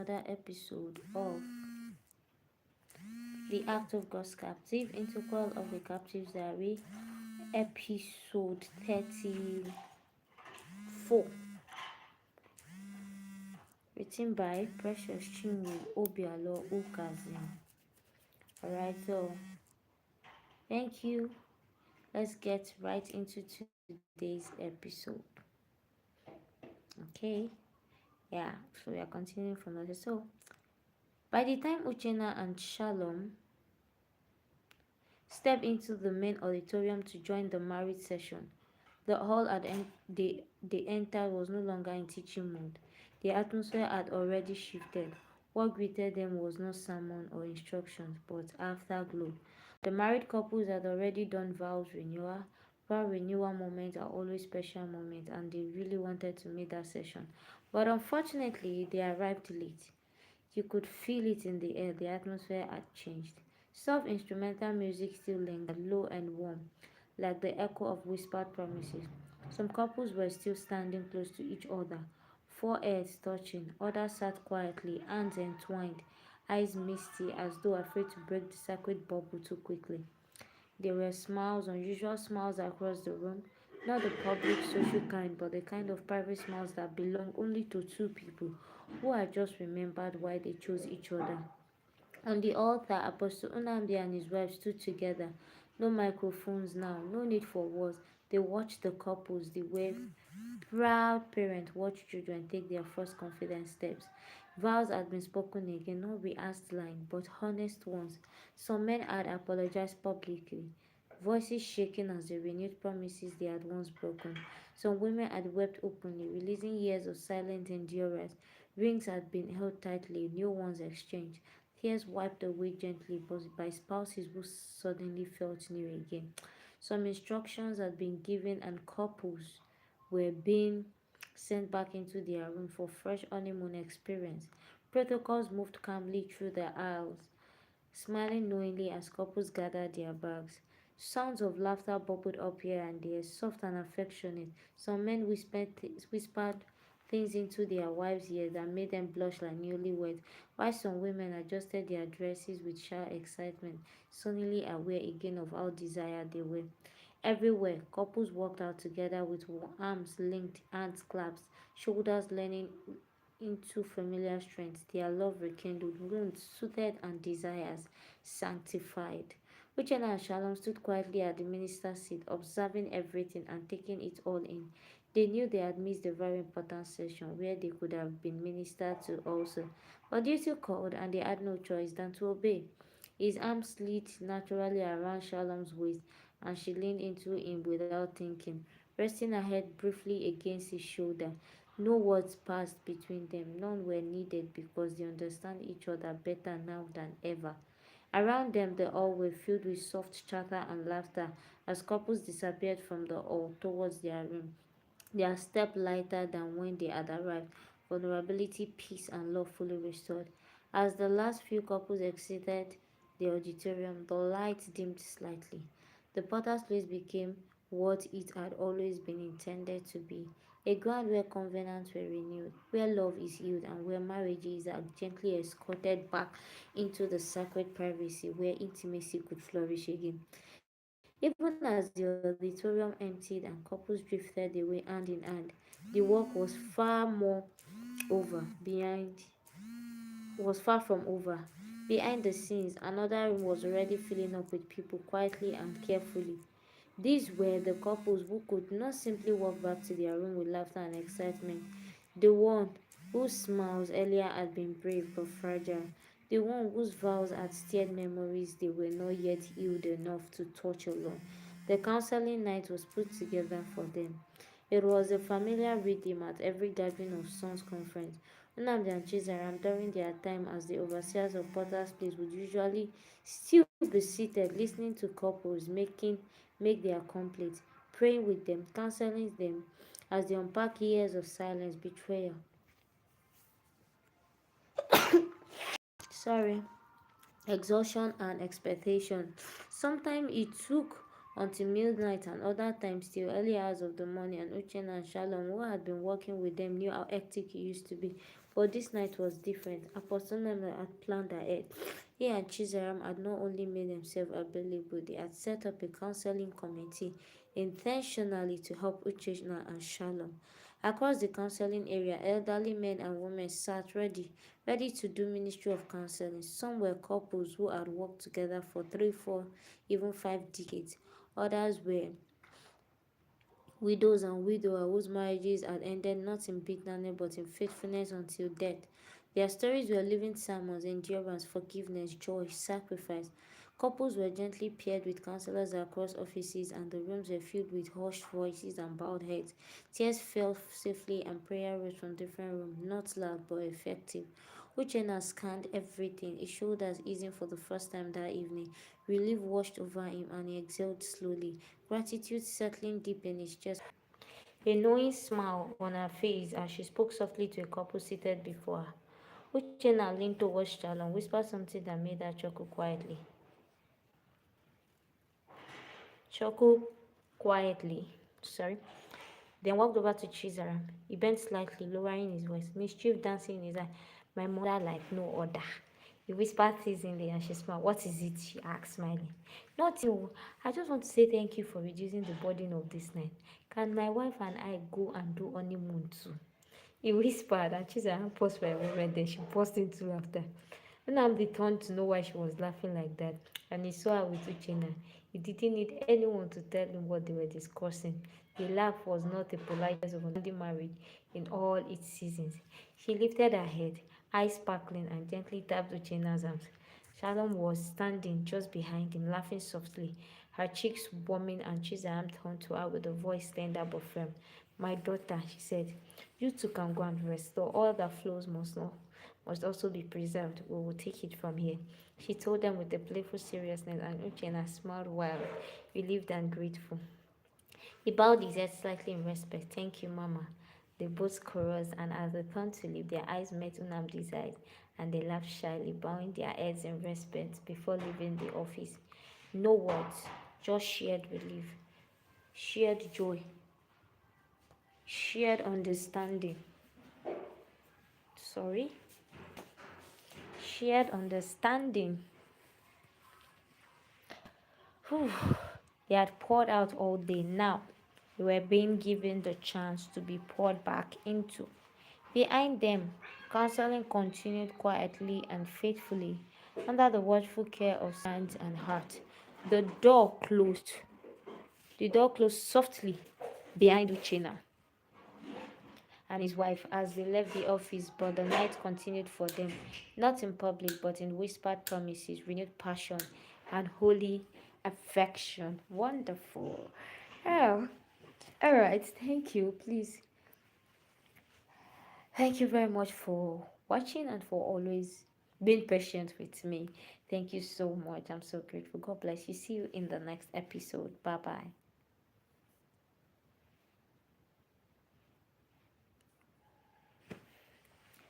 another episode of The Act of God's Captive, Integral of the Captive's Diary, episode 34, written by Precious Chinwe Obialor-Ukazim. Alright, so thank you. Let's get right into today's episode. Okay, yeah, so we are continuing from there. So, by the time Uchenna and Shalom stepped into the main auditorium to join the married session, the hall they entered was no longer in teaching mode. The atmosphere had already shifted. What greeted them was not sermon or instructions, but afterglow. The married couples had already done vows renewal. Vow renewal moments are always special moments, and they really wanted to make that session. But unfortunately, they arrived late. You could feel it in the air. The atmosphere had changed. Soft instrumental music still lingered, low and warm, like the echo of whispered promises. Some couples were still standing close to each other, foreheads touching. Others sat quietly, hands entwined, eyes misty, as though afraid to break the sacred bubble too quickly. There were smiles, unusual smiles across the room, not the public social kind, but the kind of private smiles that belong only to two people who had just remembered why they chose each other. On the altar, Apostle Unamdi and his wife stood together. No microphones now, no need for words. They watched the couples the way proud parents watch children take their first confident steps. Vows had been spoken again, not rehearsed lines, but honest ones. Some men had apologized publicly, voices shaking as they renewed promises they had once broken. Some women had wept openly, releasing years of silent endurance. Rings had been held tightly, new ones exchanged. Tears wiped away gently, but by spouses who suddenly felt new again. Some instructions had been given, and couples were being sent back into their room for fresh honeymoon experience. Protocols moved calmly through the aisles, smiling knowingly as couples gathered their bags. Sounds of laughter bubbled up here and there, soft and affectionate. Some men whispered things into their wives' ears that made them blush like newlyweds, while some women adjusted their dresses with shy excitement, suddenly aware again of how desired they were. Everywhere, couples walked out together with arms linked, hands clasped, shoulders leaning into familiar strength, their love rekindled, wounds soothed, and desires sanctified. Uchenna and Shalom stood quietly at the minister's seat, observing everything and taking it all in. They knew they had missed a very important session where they could have been ministered to also. But duty called, and they had no choice than to obey. His arm slid naturally around Shalom's waist, and she leaned into him without thinking, resting her head briefly against his shoulder. No words passed between them. None were needed because they understand each other better now than ever. Around them, the hall were filled with soft chatter and laughter as couples disappeared from the hall towards their room, their step lighter than when they had arrived, vulnerability, peace, and love fully restored. As the last few couples exited the auditorium, the lights dimmed slightly. The potter's place became what it had always been intended to be, a ground where covenants were renewed, where love is healed, and where marriages are gently escorted back into the sacred privacy where intimacy could flourish again. Even as the auditorium emptied and couples drifted away hand in hand, the work was far from over. Behind the scenes, another room was already filling up with people quietly and carefully. These were the couples who could not simply walk back to their room with laughter and excitement. The one whose smiles earlier had been brave but fragile. The one whose vows had stirred memories they were not yet healed enough to touch alone. The counseling night was put together for them. It was a familiar rhythm at every gathering of Sons Conference. Nnamdi and Chizaram, during their time as the overseers of Potter's Place, would usually still be seated listening to couples make their complaints, praying with them, counseling them as they unpack years of silence, betrayal. Sorry. Exhaustion and expectation. Sometimes it took until midnight and other times till early hours of the morning, and Uchenna and Shalom, who had been working with them, knew how hectic it used to be. But this night was different. Apostle had planned ahead. He and Chizaram had not only made themselves available, they had set up a counseling committee intentionally to help Uchenna and Shalom. Across the counseling area, elderly men and women sat ready to do ministry of counseling. Some were couples who had worked together for 3, 4, even 5 decades. Others were widows and widowers whose marriages had ended not in bitterness but in faithfulness until death. Their stories were living sermons, endurance, forgiveness, joy, sacrifice. Couples were gently paired with counselors across offices, and the rooms were filled with hushed voices and bowed heads. Tears fell safely, and prayer rose from different rooms, not loud but effective. Uchenna scanned everything, his shoulders easing for the first time that evening. Relief washed over him, and he exhaled slowly, gratitude settling deep in his chest. A knowing smile on her face as she spoke softly to a couple seated before her. Uchenna leaned towards Shalom, whispered something that made her chuckle quietly. Chuckle quietly. Sorry. Then walked over to Chizaram. He bent slightly, lowering his voice, mischief dancing in his eye. My mother like no other. He whispered teasingly and she smiled. What is it? She asked, smiling. Nothing. I just want to say thank you for reducing the burden of this night. Can my wife and I go and do honeymoon too? He whispered, and Chizaram paused for a moment, then she burst into laughter. Nnamdi turned to know why she was laughing like that, and he saw her with Uchenna. He didn't need anyone to tell him what they were discussing. The laugh was not a polite of understanding marriage in all its seasons. She lifted her head, eyes sparkling, and gently tapped Uchenna's arms. Shalom was standing just behind him, laughing softly, her cheeks warming, and Chizaram turned to her with a voice tender but firm. My daughter, she said, you two can go and rest, though all that flows must also be preserved. We will take it from here. She told them with a playful seriousness, and Uchenna smiled while relieved and grateful. He bowed his head slightly in respect. Thank you, Mama. They both chorused, and as they turned to leave, their eyes met Nnamdi's eyes, and they laughed shyly, bowing their heads in respect before leaving the office. No words, just shared relief, shared joy, shared understanding. Sorry? Shared understanding. Whew. They had poured out all day. Now they were being given the chance to be poured back into. Behind them, counseling continued quietly and faithfully under the watchful care of hands and heart. The door closed. The door closed softly behind Uchenna and his wife as they left the office, but the night continued for them, not in public, but in whispered promises, renewed passion, and holy affection. Wonderful. Oh, all right. Thank you. Please, thank you very much for watching and for always being patient with me. Thank you so much. I'm so grateful. God bless you. See you in the next episode. Bye bye.